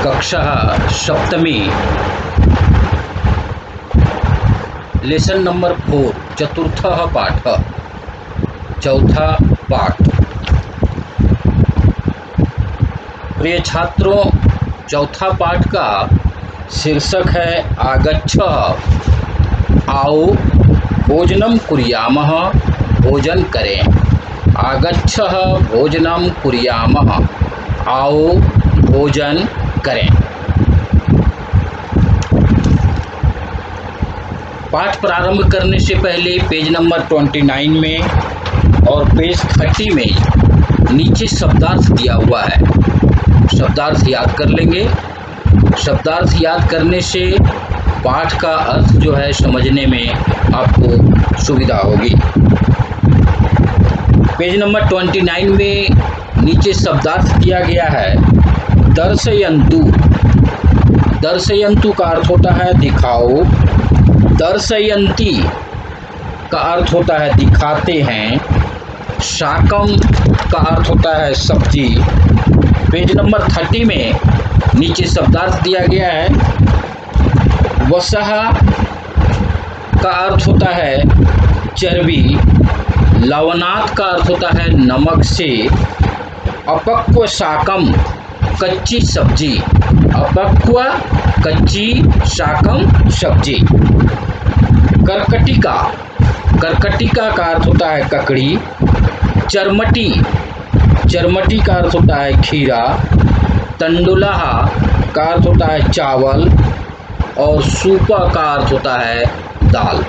कक्षा सप्तमी lesson number 4 चतुर्थः पाठः चौथा पाठ। प्रिय छात्रों, चौथा पाठ का शीर्षक है आगच्छ। आओ भोजनम कुर्यामः, भोजन करें। आगच्छ भोजनम कुर्यामः, आओ भोजन करें। पाठ प्रारंभ करने से पहले पेज नंबर 29 में और पेज 30 में नीचे शब्दार्थ दिया हुआ है। शब्दार्थ याद कर लेंगे। शब्दार्थ याद करने से पाठ का अर्थ जो है समझने में आपको सुविधा होगी। पेज नंबर 29 में नीचे शब्दार्थ दिया गया है दर्शयन्तु। दर्शयन्तु का अर्थ होता है दिखाओ। दर्शयन्ति का अर्थ होता है दिखाते हैं। शाकम का अर्थ होता है सब्जी। पेज नंबर 30 में नीचे शब्दार्थ दिया गया है वसः का अर्थ होता है चर्बी। लवणात् का अर्थ होता है नमक से। अपक्व शाकम कच्ची सब्जी। अपक्व कच्ची शाकम सब्जी। कर्कटिका। कर्कटिका का अर्थ होता है ककड़ी। चरमटी। चरमटी का अर्थ होता है खीरा। तंडुलः का अर्थ होता है चावल और सूपा का अर्थ होता है दाल।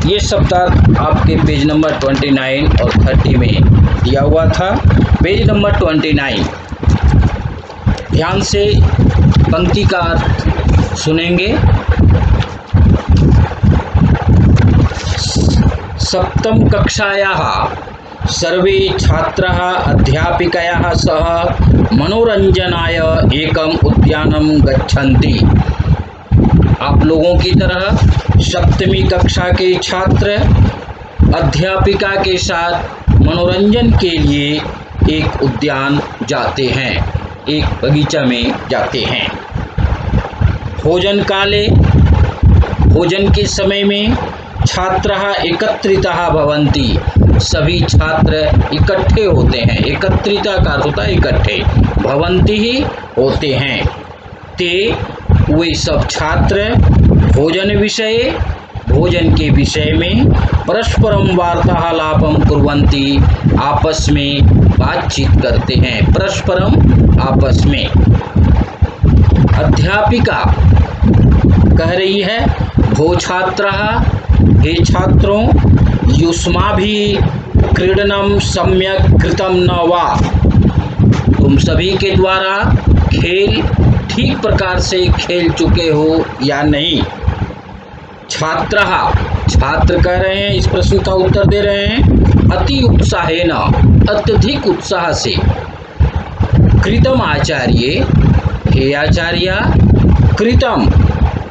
ये शब्दार्थ आपके पेज नंबर 29 और 30 में दिया हुआ था। पेज नंबर 29 ध्यान से पंक्ति का अर्थ सुनेंगे। सप्तम कक्षायाः सर्वे छात्राः अध्यापिकया सह मनोरंजनाय एकम उद्यानं गच्छन्ति। आप लोगों की तरह सप्तमी कक्षा के छात्र अध्यापिका के साथ मनोरंजन के लिए एक उद्यान जाते हैं, एक बगीचा में जाते हैं। भोजन काले, भोजन के समय में छात्राः एकत्रिताः भवन्ति। सभी छात्र इकट्ठे होते हैं। एकत्रिता का अर्थ होता है इकट्ठे। भवन्ति ही होते हैं। ते वे सब छात्र भोजन विषये, भोजन के विषय में परस्परम वार्तालापम कुर्वन्ति, आपस में बातचीत करते हैं। परस्परम आपस में। अध्यापिका कह रही है भो छात्राः, हे छात्रों, युष्माभिः क्रीडनं सम्यक् कृतं न वा। तुम सभी के द्वारा खेल ठीक प्रकार से खेल चुके हो या नहीं। छात्रः, छात्र कह रहे हैं, इस प्रश्न का उत्तर दे रहे हैं अति उत्साहेन, अत्यधिक उत्साह से। कृतम आचार्य, हे आचार्य, कृतम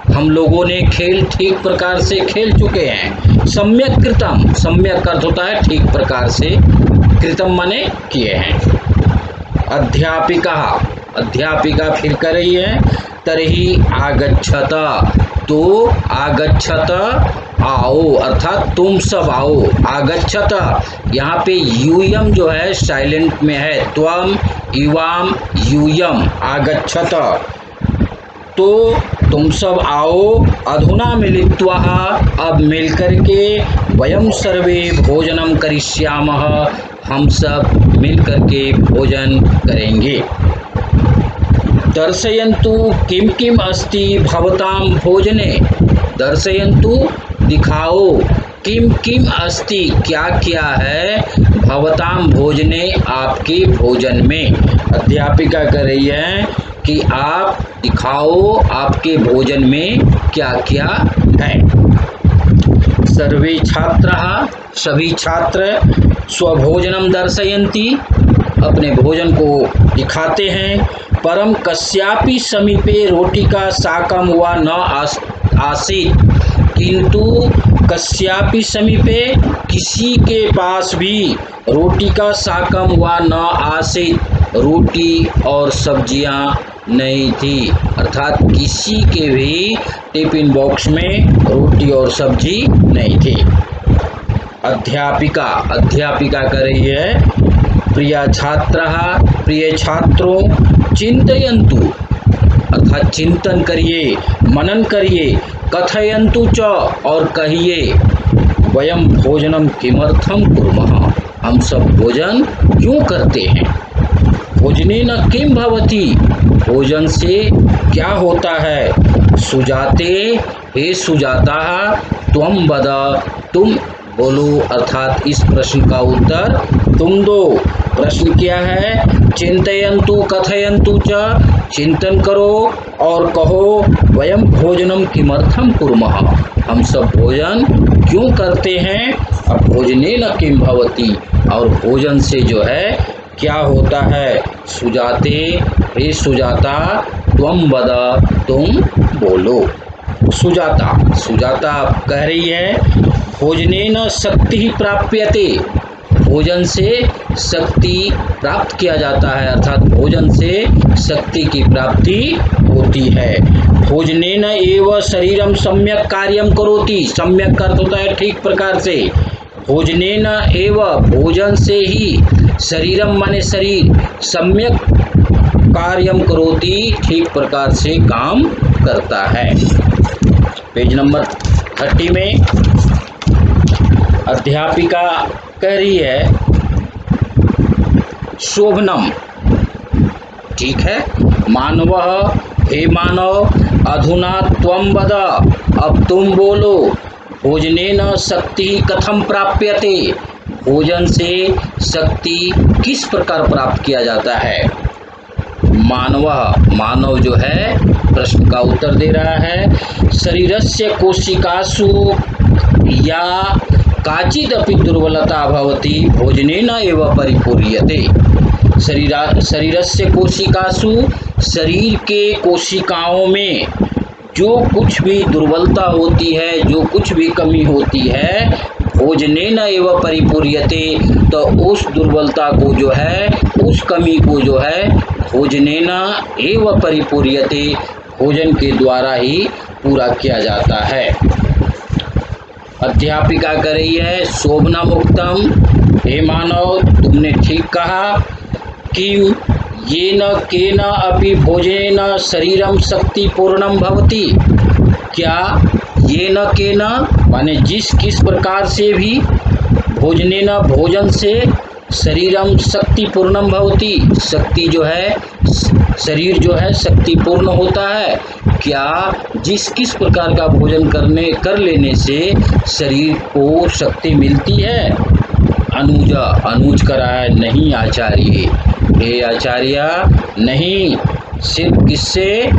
हम लोगों ने खेल ठीक प्रकार से खेल चुके हैं। सम्यक कृतम, सम्यक अर्थ होता है ठीक प्रकार से। कृतम माने किए हैं। अध्यापिका, अध्यापिका फिर कर रही है तर्हि आगच्छत, तो आगच्छत आओ, अर्थात तुम सब आओ। आगच्छत यहाँ पे यूयम जो है साइलेंट में है। त्वम इवाम यूयम आगच्छत, तो तुम सब आओ। अधुना मिलित्वा, अब मिलकर के वयम सर्वे भोजनम करिष्यामः, हम सब मिलकर के भोजन करेंगे। दर्शयन्तु किम किम अस्ति भवतां भोजने। दर्शयन्तु दिखाओ, किम किम अस्ति क्या क्या है, भवतां भोजने आपके भोजन में। अध्यापिका कह रही है कि आप दिखाओ आपके भोजन में क्या क्या है। सर्वे छात्राः, सभी छात्र स्वभोजनम दर्शयन्ति, अपने भोजन को दिखाते हैं। परम कस्यापि समीपे रोटिका शाकम व न आसीत्, किंतु कस्यापि समीपे, किसी के पास भी रोटी का शाकम व न आसीत, रोटी और सब्जियां नहीं थी। अर्थात किसी के भी टिफिन बॉक्स में रोटी और सब्जी नहीं थी। अध्यापिका कर रही है, प्रिय छात्रः, प्रिय छात्रों, चिंतयन्तु अर्थात चिंतन करिए, मनन करिए, कथयन्तु च और कहिए, वयम भोजनम किमर्थम कुर्मः, हम सब भोजन क्यों करते हैं। भोजनेन किम भवति, भोजन से क्या होता है। सुजाते, हे सुजाता, त्वं वद, तुम बोलो। अर्थात इस प्रश्न का उत्तर तुम दो। प्रश्न क्या है, चिंतयन्तु कथयन्तु च, चिंतन करो और कहो, वयम भोजनम किमर्थम कुर्मः, हम सब भोजन क्यों करते हैं। अब भोजनेन किम भवति, और भोजन से जो है क्या होता है। सुजाते, हे सुजाता, त्वं वद, तुम बोलो। सुजाता कह रही है, भोजनेन शक्ति प्राप्यते, भोजन से शक्ति प्राप्त किया जाता है। अर्थात भोजन से शक्ति की प्राप्ति होती है। भोजनेन एव शरीरम सम्यक कार्यम करोति, सम्यक का अर्थ होता है ठीक प्रकार से। भोजनेन एव, भोजन से ही, शरीरम माने शरीर, सम्यक कार्यम करोति, ठीक प्रकार से काम करता है। पेज नंबर 30 में अध्यापिका कह रही है, शोभनम, ठीक है, मानवः, हे मानव, अधुना त्वं वद, अब तुम बोलो, भोजनेन शक्ति कथम प्राप्यते, भोजन से शक्ति किस प्रकार प्राप्त किया जाता है। मानव जो है प्रश्न का उत्तर दे रहा है, शरीरस्य कोशिकासु या काचिदपि दुर्बलता भवति, भोजनेन एव परिपूर्यते। शरीरस्य कोशिकासु, शरीर के कोशिकाओं में जो कुछ भी दुर्बलता होती है, जो कुछ भी कमी होती है, भोजनेन एव परिपूर्यते, तो उस दुर्बलता को जो है, उस कमी को जो है, भोजनेन एव परिपूर्यते, भोजन के द्वारा ही पूरा किया जाता है। अध्यापिका कर रही है, शोभनम उक्तम, हे मानव, तुमने ठीक कहा कि येन केन अपि भोजनेन शरीरम शक्ति पूर्णम भवति, क्या येन केन माने जिस किस प्रकार से भी, भोजनेन भोजन से, शरीरम शक्ति पूर्णम भवति, शक्ति जो है, शरीर जो है शक्ति पूर्ण होता है। क्या जिस किस प्रकार का भोजन कर लेने से शरीर को शक्ति मिलती है। अनुज करा है, नहीं आचार्य, हे आचार्य, नहीं, सिर्फ किससे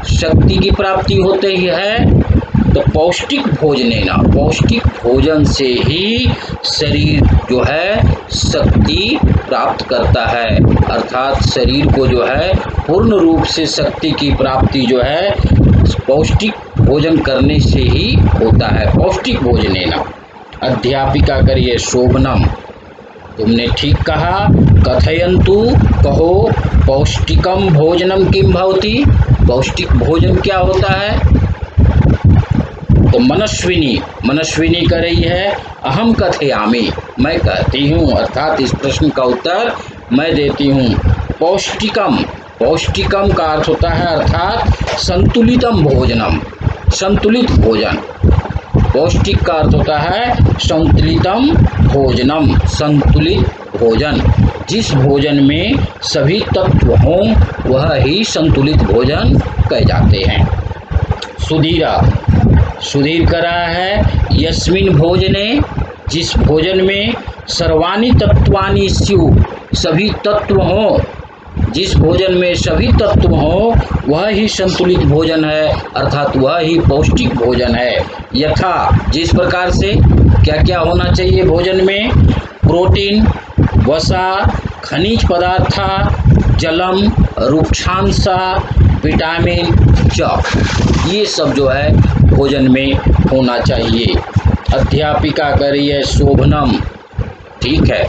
शक्ति की प्राप्ति होती है, तो पौष्टिक भोजन से ही शरीर जो है शक्ति प्राप्त करता है। अर्थात शरीर को जो है पूर्ण रूप से शक्ति की प्राप्ति जो है पौष्टिक भोजन करने से ही होता है। पौष्टिक भोजनेन। अध्यापिका करिए, शोभनम, तुमने ठीक कहा, कथयन्तु, कहो, पौष्टिकम भोजनम किम भवति, पौष्टिक भोजन क्या होता है। तो मनस्विनी कर रही है, अहम कथयामि, मैं कहती हूँ, अर्थात इस प्रश्न का उत्तर मैं देती हूँ। पौष्टिकम का अर्थ होता है अर्थात संतुलितम भोजनम, संतुलित भोजन। पौष्टिक का अर्थ होता है संतुलितम भोजनम, संतुलित भोजन। जिस भोजन में सभी तत्व हों वह ही संतुलित भोजन कहे जाते हैं। सुधीर कर रहा है, यस्मिन भोजने, जिस भोजन में सर्वाणि तत्वानि स्यु, सभी तत्व हों, जिस भोजन में सभी तत्व हों वह ही संतुलित भोजन है, अर्थात वह ही पौष्टिक भोजन है। यथा, जिस प्रकार से, क्या क्या होना चाहिए भोजन में, प्रोटीन, वसा, खनिज पदार्थ, जलम, रुक्षांशा, विटामिन च, ये सब जो है भोजन में होना चाहिए। अध्यापिका करी है शोभनम। ठीक है।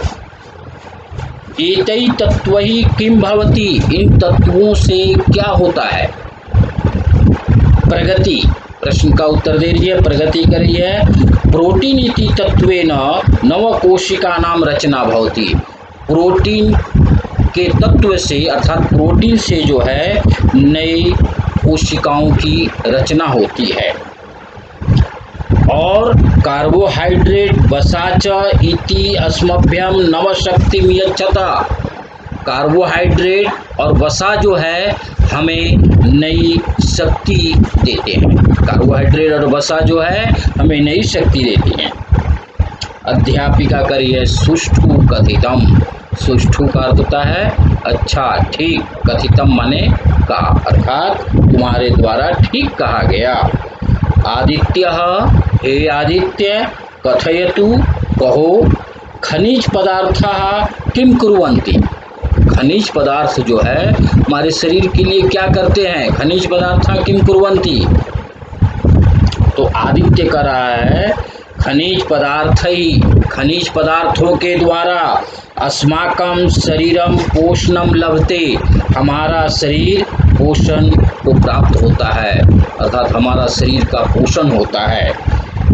एतै तत्वहि किम भवति, इन तत्वों से क्या होता है। प्रगति, प्रश्न का उत्तर दे दीजिए। प्रगति करी है। प्रोटीन इति तत्वेन नवकोशिका नाम रचना भवति। प्रोटीन के तत्व से अर्थात प्रोटीन से जो है नई कोशिकाओं की रचना होती है। और कार्बोहाइड्रेट वसाच इति अस्मभ्यम नवशक्तिम यच्छता। कार्बोहाइड्रेट और वसा जो है हमें नई शक्ति देते हैं। कार्बोहाइड्रेट और वसा जो है हमें नई शक्ति देती हैं। अध्यापिका करिए सुष्ठु कथितम। सुष्ठु का अर्थ होता है अच्छा, ठीक। कथितम माने कहा, अर्थात तुम्हारे द्वारा ठीक कहा गया। आदित्य, हे आदित्य, कथयतु, कहो, खनिज पदार्थाः किम कुर्वन्ति। खनिज पदार्थ जो है हमारे शरीर के लिए क्या करते हैं। खनिज पदार्थ किम कुर्वन्ति, तो आदित्य कर रहा है खनिज पदार्थ ही, खनिज पदार्थों के द्वारा अस्माकं शरीरम पोषणम लभते, हमारा शरीर पोषण को प्राप्त होता है, अर्थात हमारा शरीर का पोषण होता है।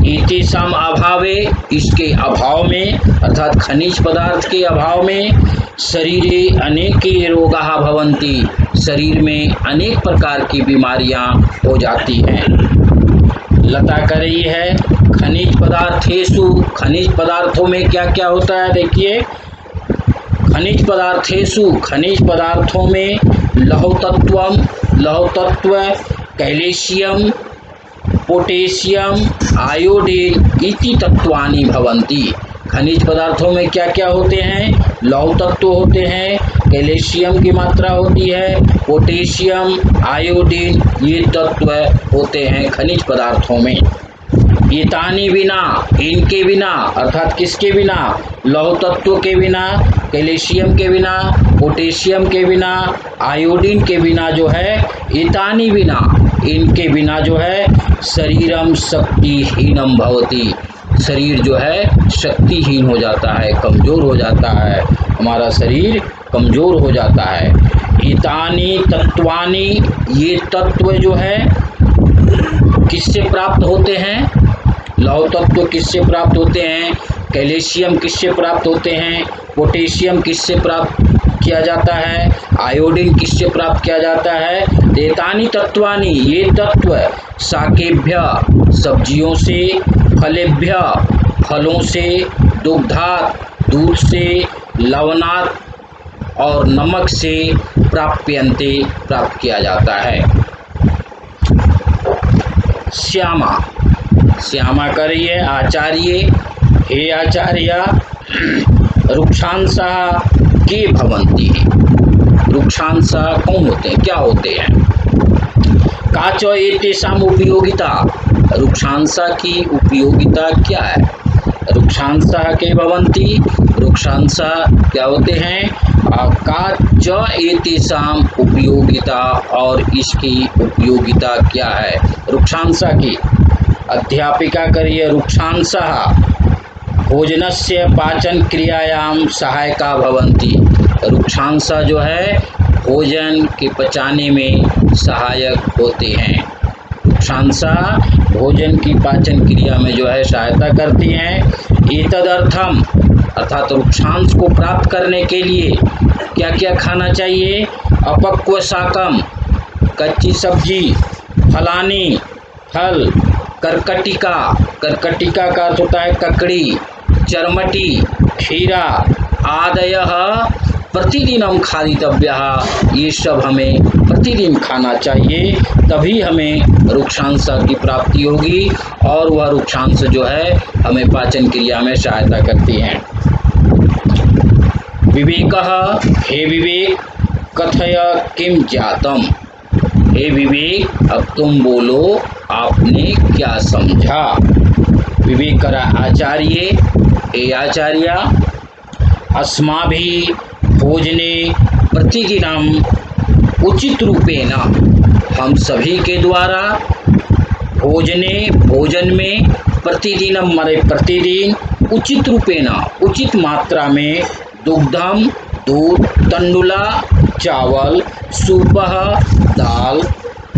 एतेषाम अभावे, इसके अभाव में अर्थात खनिज पदार्थ के अभाव में शरीरे अनेके रोगाः भवन्ति, शरीर में अनेक प्रकार की बीमारियां हो जाती हैं। लता कर रही है खनिज पदार्थेषु, खनिज पदार्थों में क्या क्या होता है। देखिए खनिज पदार्थेषु, खनिज पदार्थों में लौह तत्वम, लौह तत्व, कैल्शियम, पोटेशियम, आयोडीन इति तत्वानि भवन्ति। खनिज पदार्थों में क्या क्या होते हैं। लौह तत्व होते हैं, कैल्शियम की मात्रा होती है, पोटेशियम, आयोडीन ये तत्व होते हैं खनिज पदार्थों में। एतानि बिना, इनके बिना अर्थात किसके बिना, लौह तत्व के बिना, कैल्शियम के बिना, पोटेशियम के बिना, आयोडीन के बिना जो है, एतानि बिना, इनके बिना जो है शरीरम शक्तिहीनम भवति, शरीर जो है शक्तिहीन हो जाता है, कमज़ोर हो जाता है, हमारा शरीर कमज़ोर हो जाता है। एतानि तत्वानि, ये तत्व जो है किससे प्राप्त होते हैं। लौह तत्व किससे प्राप्त होते हैं, कैल्शियम किससे प्राप्त होते हैं, पोटेशियम किससे प्राप्त किया जाता है, आयोडीन किससे प्राप्त किया जाता है। एतानि तत्वानि, ये तत्व शाकेभ्य, सब्जियों से, फलेभ्य, फलों से, दुग्धात्, दूध से, लवणात् और नमक से प्राप्यन्ते, प्राप्त किया जाता है। श्यामा, श्यामा करिए आचार्य, हे आचार्य, रुक्षांशः के भवन्ति। रुक्षांश कौन होते हैं, क्या होते हैं। काच एतेषाम उपयोगिता, रुक्षांशा की उपयोगिता क्या है। रुक्षांशः के भवन्ति, रुक्षांशा क्या होते हैं। काच एतेषाम उपयोगिता, और इसकी उपयोगिता क्या है रुक्षांशा की। अध्यापिका करिए रुक्षांशः भोजनस्य पाचन क्रियायाम सहायका भवन्ति। रुक्षांशा जो है भोजन के पचाने में सहायक होते हैं। रुक्षांशा भोजन की पाचन क्रिया में जो है सहायता करती हैं। एतदर्थम, अर्थात रुक्षांश को प्राप्त करने के लिए क्या क्या खाना चाहिए। अपक्व शाकम, कच्ची सब्जी, फलानी, फल, कर्कटिका, कर्कटिका का अर्थ होता है ककड़ी, चरमटी, खीरा आदयः प्रतिदिनम खादितव्यः, ये सब हमें प्रतिदिन खाना चाहिए, तभी हमें रुक्षांशा की प्राप्ति होगी और वह रुक्षांश जो है हमें पाचन क्रिया में सहायता करती हैं। विवेकः, हे विवेक, कथय किम ज्ञातम। हे विवेक, अब तुम बोलो आपने क्या समझा। विवेक करा आचार्य, हे आचार्य, अस्माभिः भोजने प्रतिदिनम उचित रूपेण, हम सभी के द्वारा भोजने भोजन में प्रतिदिनं मरे प्रतिदिन उचित रूपेण उचित मात्रा में दुग्धम दूध तंडुला चावल सूपः दाल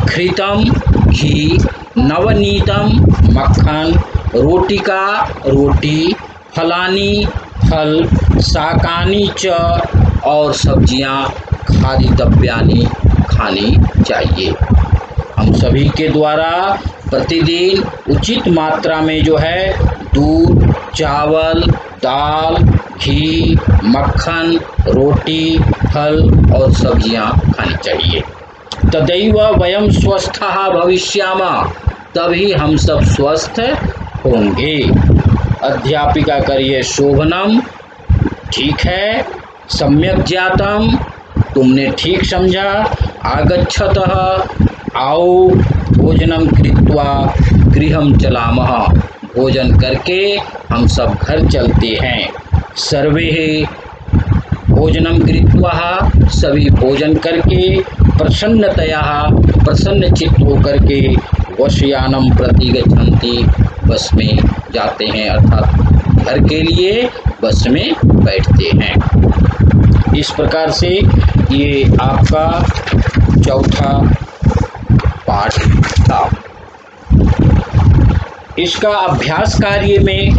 घृतम घी नवनीतम मक्खन रोटिका रोटी फलानी फल शाकानि च और सब्जियां खादितव्यानि खानी चाहिए। हम सभी के द्वारा प्रतिदिन उचित मात्रा में जो है दूध चावल दाल घी मक्खन रोटी फल और सब्जियां खानी चाहिए। तदैव वयम स्वस्थः भविष्यामः, तभी हम सब स्वस्थ होंगे। अध्यापिका करिए शोभनम, ठीक है, सम्यक ज्ञातम, तुमने ठीक समझा। आगच्छतः, आओ, भोजनम कृत्वा गृहं चलामः, भोजन करके हम सब घर चलते हैं। सर्वे भोजनम कृत्वा, सभी भोजन करके प्रसन्नतया प्रसन्न चित्त होकर के वशयानम प्रति गच्छन्ति, बस में जाते हैं अर्थात घर के लिए बस में बैठते हैं। इस प्रकार से ये आपका चौथा पाठ था। इसका अभ्यास कार्य में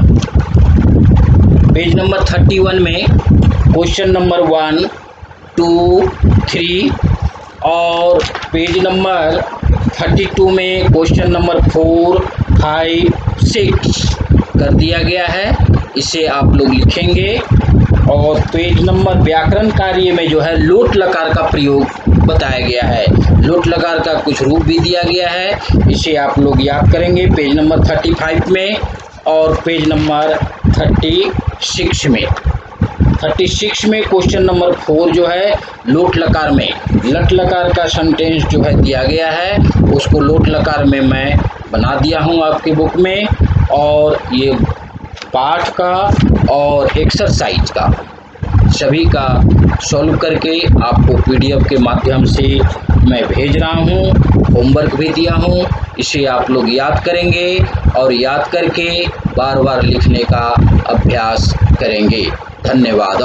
पेज नंबर 31 में क्वेश्चन नंबर 1, 2, 3 और पेज नंबर 32 में क्वेश्चन नंबर 4, 5, 6 कर दिया गया है। इसे आप लोग लिखेंगे। और पेज नंबर व्याकरण कार्य में जो है लोट लकार का प्रयोग बताया गया है। लोट लकार का कुछ रूप भी दिया गया है, इसे आप लोग याद करेंगे पेज नंबर 35 में और पेज नंबर 36 में। 36 में क्वेश्चन नंबर 4 जो है लोट लकार में लट लकार का सेंटेंस जो है दिया गया है, उसको लोट लकार में मैं बना दिया हूँ आपके बुक में। और ये पाठ का और एक्सरसाइज का सभी का सॉल्व करके आपको पीडीएफ के माध्यम से मैं भेज रहा हूँ। होमवर्क भी दिया हूँ, इसे आप लोग याद करेंगे और याद करके बार बार लिखने का अभ्यास करेंगे। धन्यवाद।